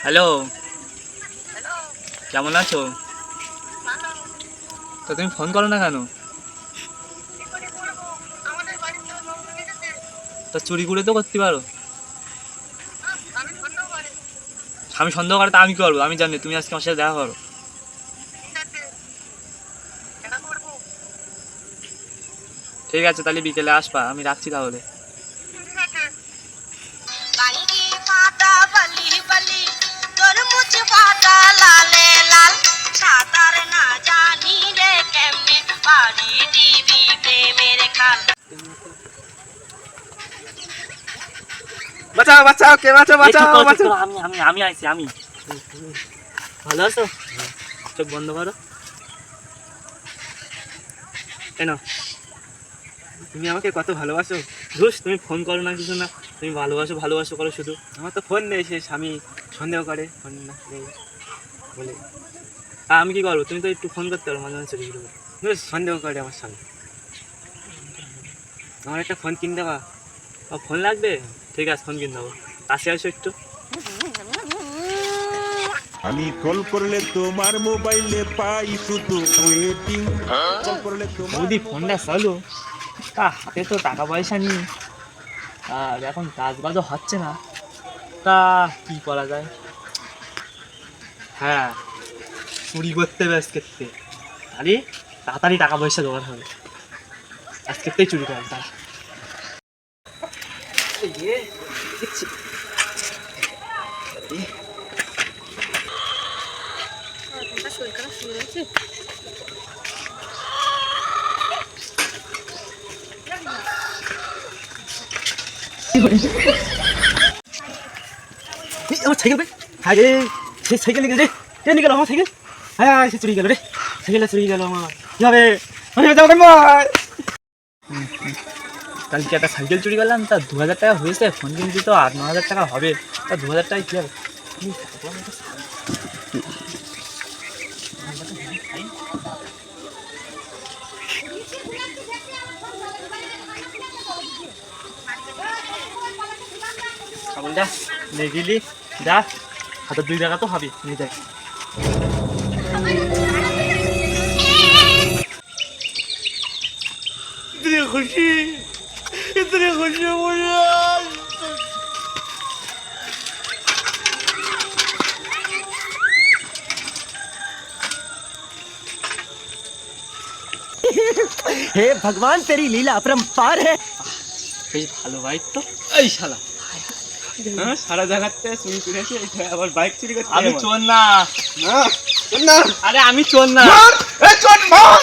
Hello, কেমন আছো? তো তুমি ফোন করো না কেন? তো চুরি করে তো করতে পারো। আমি সন্দেহ করে তা আমি কি করবো? আমি জানি তুমি আজকে আমার সাথে দেখা করো। ঠিক আছে, তাহলে বিকেলে আসবা। আমি রাখছি তাহলে। বাঁচাও বাঁচাও, কে বাঁচাও বাঁচাও বাঁচাও। আমি আমি আমি আইছি আমি। ভালো আছো? চোখ বন্ধ করো। কেন? তুমি আমাকে কত ভালোবাসো। ধুস, তুমি ফোন করো না, কিছু না। তুমি ভালোবাসো ভালোবাসো করো শুধু। আমার তো ফোন নেই, সে স্বামী সন্দেহ করে ফোন না নেই বলে। আমি কি করবো? তুমি তো একটু ফোন করতে পারো মাঝে মাঝে চুরি করে। বেশ সন্দেহ করে আমার স্বামী। আমার একটা ফোন কিনে দেওয়া। ও, ফোন লাগবে? ঠিক আছে, ফোন কিনে দেবো। কাছে আসো একটু। আমি কল করলে তোমার মোবাইলে পাই শুধু ওয়েটিং। কল করলে তোমার বৌদি, ফোনটা চালু। তা হাতে তো টাকা পয়সা নেই, আর এখন কাজবাজও হচ্ছে না। তা কি করা যায়? হ্যাঁ, চুরি করতে হবে আজকেতে। আরে তাড়াতাড়ি টাকা পয়সা জোগাড় হবে। আজকেতেই চুরি করা যায়। আমার সাইকেল ভাই, হ্যাঁ রে, সে সাইকেল নিয়ে গেল রে। কে নিয়ে গেল আমার সাইকেল? হ্যাঁ সে চুরি গেল রে, সাইকেলটা চুরি গেল আমার। কি হবে? কালকে একটা সাইকেল চুরি করলাম, তা 2000 টাকা হয়েছে। ফোন কিনতে তো 8-9 হাজার টাকা হবে। তা 2000 টাকা কী হবে? ছাগলটা নিয়ে গেলি, যা হাতে 2 টাকা তো হবে, নিয়ে যাই। इतनी खुशी मुझे आज। हे भगवान, तेरी लीला अपरंपार है। বেশ ভালো বাইক তো। এই শালা, হ্যাঁ সারা জায়গাতে চুরি করে আসি, আবার বাইক চুরি করতে। আমি চোর না। না না, আরে আমি চোর না। এই চোর মার।